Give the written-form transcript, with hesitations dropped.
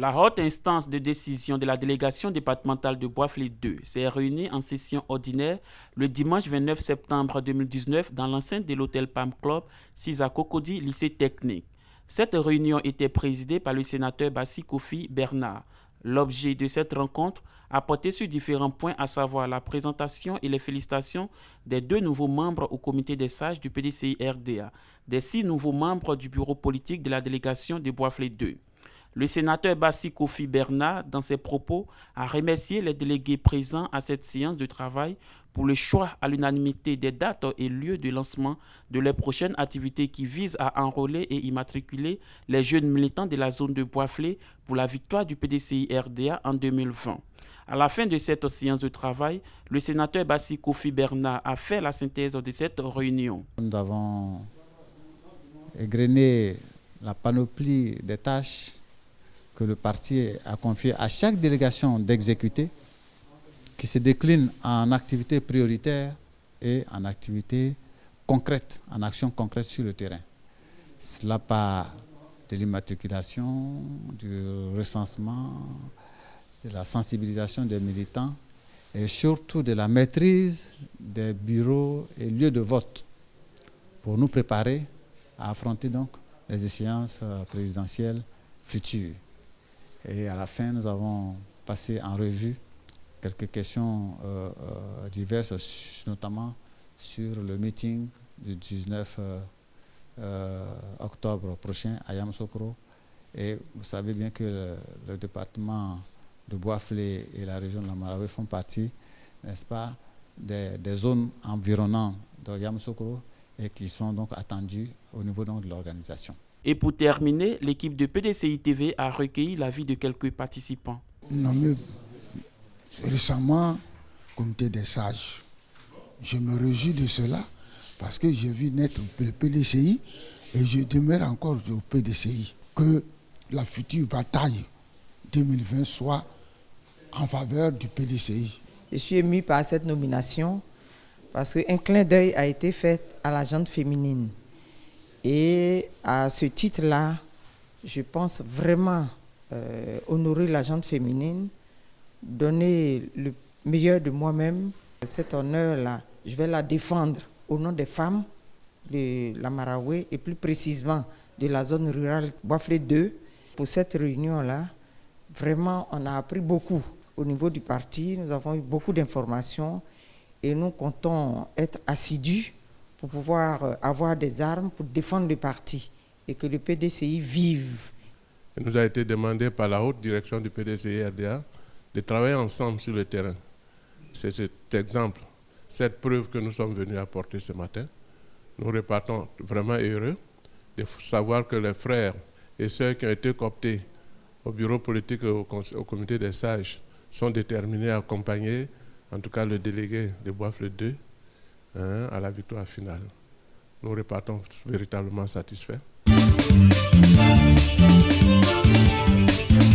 La haute instance de décision de la délégation départementale de Boisflé 2 s'est réunie en session ordinaire le dimanche 29 septembre 2019 dans l'enceinte de l'hôtel Palm Club, 6 à Cocody, lycée technique. Cette réunion était présidée par le sénateur Bassi Kofi Bernard. L'objet de cette rencontre a porté sur différents points, à savoir la présentation et les félicitations des 2 nouveaux membres au comité des sages du PDCI-RDA, des 6 nouveaux membres du bureau politique de la délégation de Boisflé 2. Le sénateur Bassi Kofi Bernard, dans ses propos, a remercié les délégués présents à cette séance de travail pour le choix à l'unanimité des dates et lieux de lancement de leurs prochaines activités qui visent à enrôler et immatriculer les jeunes militants de la zone de Boisflé pour la victoire du PDCI-RDA en 2020. À la fin de cette séance de travail, le sénateur Bassi Kofi Bernard a fait la synthèse de cette réunion. Nous avons égrené la panoplie des tâches que le parti a confié à chaque délégation d'exécuter, qui se décline en activités prioritaires et en activités concrètes, en actions concrètes sur le terrain. Cela part de l'immatriculation, du recensement, de la sensibilisation des militants et surtout de la maîtrise des bureaux et lieux de vote pour nous préparer à affronter donc les échéances présidentielles futures. Et à la fin, nous avons passé en revue quelques questions diverses, notamment sur le meeting du 19 octobre prochain à Yamoussoukro. Et vous savez bien que le département de Boisflé et la région de la Marawe font partie, n'est-ce pas, des zones environnantes de Yamoussoukro et qui sont donc attendues au niveau donc, de l'organisation. Et pour terminer, l'équipe de PDCI TV a recueilli l'avis de quelques participants. Nommé récemment comité des sages. Je me réjouis de cela parce que j'ai vu naître le PDCI et je demeure encore au PDCI. Que la future bataille 2020 soit en faveur du PDCI. Je suis émue par cette nomination parce qu'un clin d'œil a été fait à la gente féminine. Et à ce titre-là, je pense vraiment honorer la gente féminine, donner le meilleur de moi-même. Cet honneur-là, je vais la défendre au nom des femmes de la Marawe et plus précisément de la zone rurale Boisflé 2. Pour cette réunion-là, vraiment, on a appris beaucoup au niveau du parti. Nous avons eu beaucoup d'informations et nous comptons être assidus pour pouvoir avoir des armes pour défendre le parti et que le PDCI vive. Il nous a été demandé par la haute direction du PDCI-RDA de travailler ensemble sur le terrain. C'est cet exemple, cette preuve que nous sommes venus apporter ce matin. Nous repartons vraiment heureux de savoir que les frères et sœurs qui ont été cooptés au bureau politique et au comité des sages sont déterminés à accompagner, en tout cas le délégué de Boisflé 2, à la victoire finale. Nous repartons véritablement satisfaits.